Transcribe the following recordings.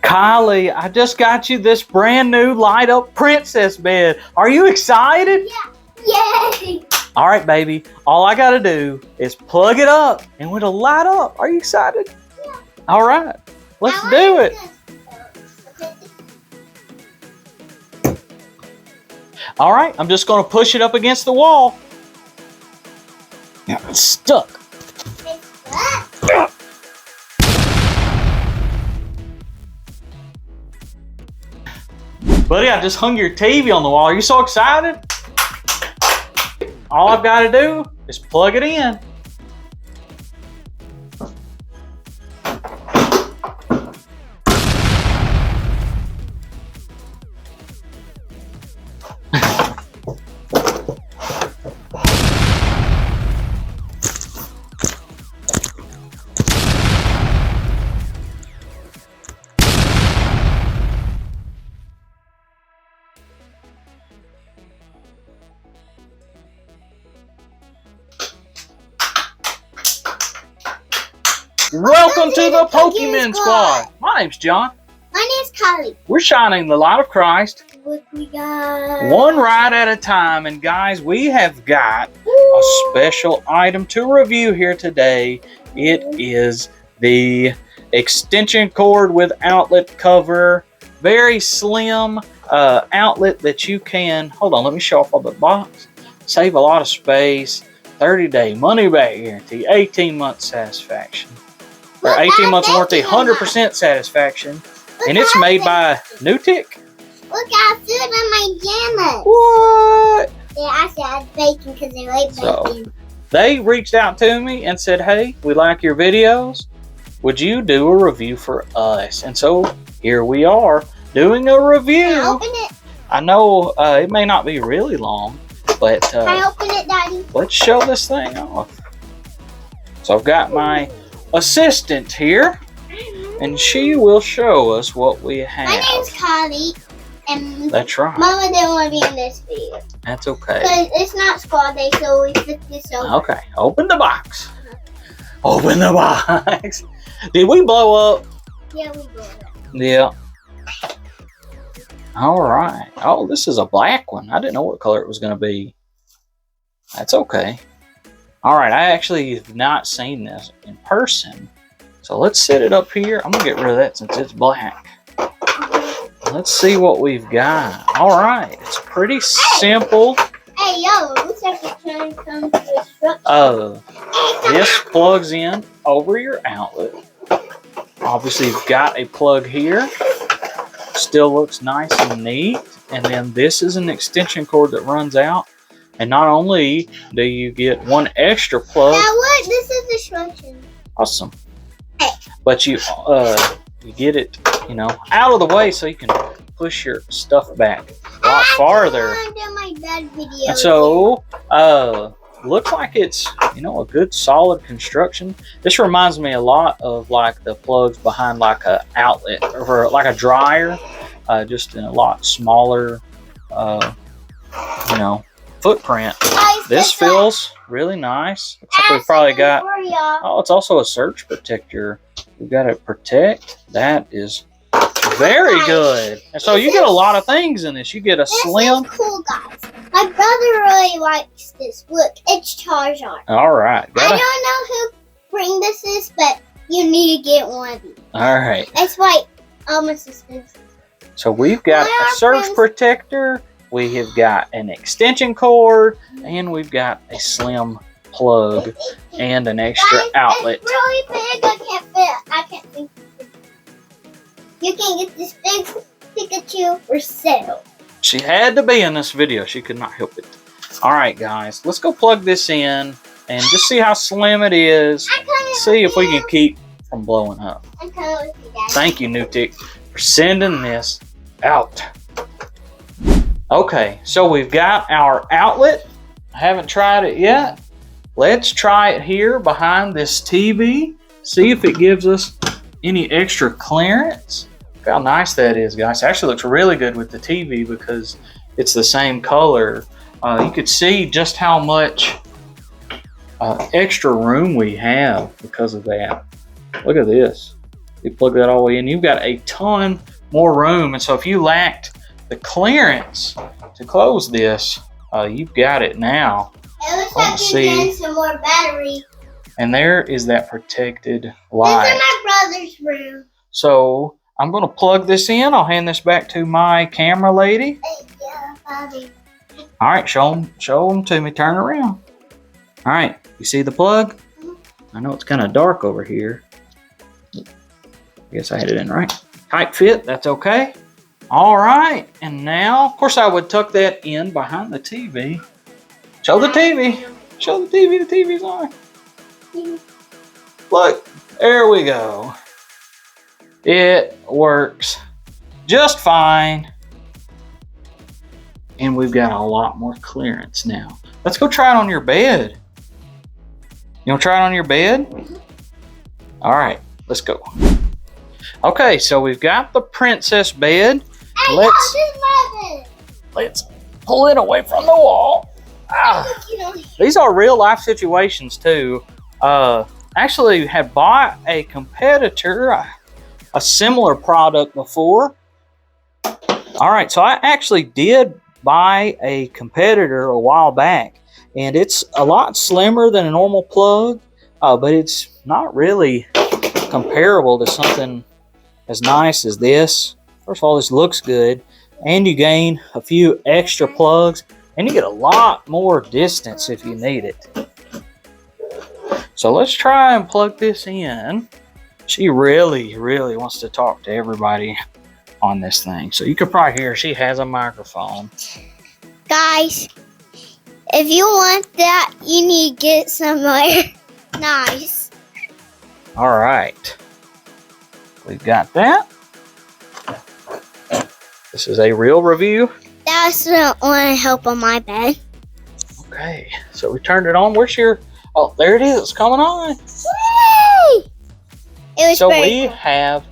Kylie, I just got you this brand new light up princess bed. Are you excited? Yeah. Yay! All right, baby. All I got to do is plug it up and it'll light up. Are you excited? Yeah. All right. Let's do it. All right. I'm just going to push it up against the wall. Now it's stuck. Buddy, I just hung your TV on the wall. Are you so excited? All I've got to do is plug it in. Welcome to the Pokemon Squad. My name's John. My name's Kylie. We're shining the light of Christ. What we got? One ride at a time. And guys, we have got a special item to review here today. It is the extension cord with outlet cover. Very slim outlet that you can, hold on, let me show off of the box. Save a lot of space. 30-day money-back guarantee. 18-month satisfaction. Or 18 months warranty, 100% satisfaction. And it's made by Nutict. Look, I have food on my pajamas. What? Yeah, I said bacon because they like bacon. So, they reached out to me and said, hey, we like your videos. Would you do a review for us? And so here we are doing a review. Can I open it? I know it may not be really long, but Can I open it, Daddy? let's show this thing off. So I've got my assistant here, and she will show us what we have. My name's Kylie, and That's right. Mama didn't want to be in this video. That's okay. Because it's not squad day, so we put this over. Okay, open the box. Open the box. Did we blow up? Yeah, we go. Yeah. All right. Oh, this is a black one. I didn't know what color it was going to be. That's okay. All right. I actually have not seen this in person. So let's set it up here. I'm going to get rid of that since it's black. Let's see what we've got. All right. It's pretty simple. Hey, yo, looks like it's trying to come to instructions. This plugs in over your outlet. Obviously, you've got a plug here. Still looks nice and neat. And then this is an extension cord that runs out. And not only do you get one extra plug. Now look, this is instructions. Awesome. Hey. But you get it, out of the way so you can push your stuff back a lot farther. I do my bad video. And so, looks like it's, a good solid construction. This reminds me a lot of like the plugs behind like a outlet or like a dryer, just in a lot smaller, footprint. This feels really nice. Looks like we've probably got, it's also a surge protector. We've got to protect. That is very good. And so you get a lot of things in this. You get a slim. This is cool, guys. My brother really likes this. Look, it's Charizard. All right. I don't know who bring this is, but you need to get one of these. All right. It's like almost expensive. So we've got a surge protector. We have got an extension cord, and we've got a slim plug and an extra outlet. It's really big. I can't think. You can get this big Pikachu for sale. She had to be in this video. She could not help it. All right, guys, let's go plug this in and just see how slim it is. See if we can keep from blowing up. Thank you, Nutict, for sending this out. Okay, so we've got our outlet. I haven't tried it yet. Let's try it here behind this TV. See if it gives us any extra clearance. Look how nice that is, guys. It actually looks really good with the TV because it's the same color. You could see just how much extra room we have because of that. Look at this. You plug that all the way in. You've got a ton more room. And so if you lacked the clearance to close this, you've got it now. It looks like you're getting some more battery. And there is that protected light. This is my brother's room. So I'm going to plug this in. I'll hand this back to my camera lady. Yeah, Bobby. All right, show them to me. Turn around. All right, you see the plug? I know it's kind of dark over here. I guess I had it in right. Tight fit, that's okay. All right, and now, of course, I would tuck that in behind the TV. Show the TV. Show the TV. The TV's on. Look, there we go. It works just fine. And we've got a lot more clearance now. Let's go try it on your bed. You want to try it on your bed? All right, let's go. Okay, so we've got the princess bed. Hey, Let's pull it away from the wall. These are real life situations too. Actually had bought a competitor, a similar product before. All right, so I actually did buy a competitor a while back, and it's a lot slimmer than a normal plug, but it's not really comparable to something as nice as this. First of all, this looks good, and you gain a few extra plugs, and you get a lot more distance if you need it. So let's try and plug this in. She really wants to talk to everybody on this thing. So you could probably hear she has a microphone. Guys, if you want that, you need to get somewhere nice. All right. We've got that. This is a real review. That's the one help on my bed. Okay, so we turned it on. Where's your... Oh, there it is. It's coming on. Yay! It was so very we cool. have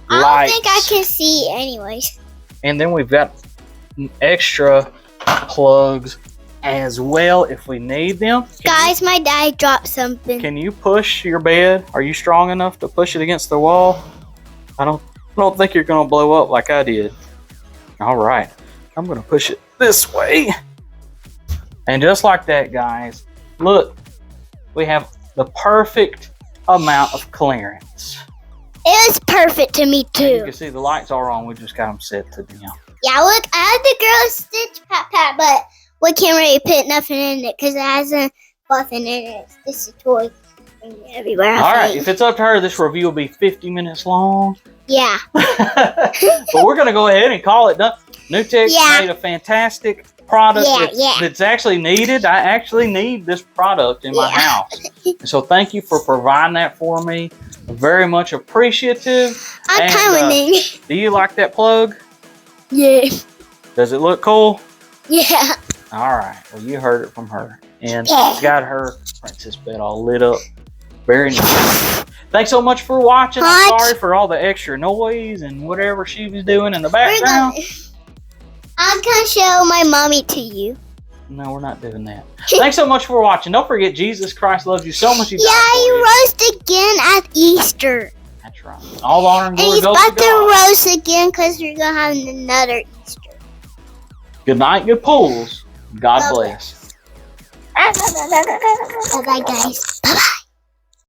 I lights. don't think I can see anyways. And then we've got extra plugs as well if we need them. Guys, my dad dropped something. Can you push your bed? Are you strong enough to push it against the wall? I don't think you're going to blow up like I did. All right. I'm going to push it this way. And just like that, guys, look, we have the perfect amount of clearance. It was perfect to me You too. can see the lights are on. We just got them set to them. Yeah, look, I had the girl stitch pat, but we can't really put nothing in it because it hasn't nothing in it. It's just a toy everywhere. All right, if it's up to her, this review will be 50 minutes long. Yeah. But we're going to go ahead and call it done. Nutict made a fantastic product that's actually needed. I actually need this product in my house. So thank you for providing that for me. Very much appreciative. I'm coming. Do you like that plug? Yeah. Does it look cool? Yeah. All right. Well, you heard it from her. And she's got her princess bed all lit up. Very nice. Thanks so much for watching. I'm sorry for all the extra noise and whatever she was doing in the background. I'm going to show my mommy to you. No, we're not doing that. Thanks so much for watching. Don't forget, Jesus Christ loves you so much. He rose again at Easter. That's right. All honor and glory he's goes to about to God. rose again because we're going to have another Easter. Good night, good pulls. God bless. Bye-bye, guys. Bye-bye.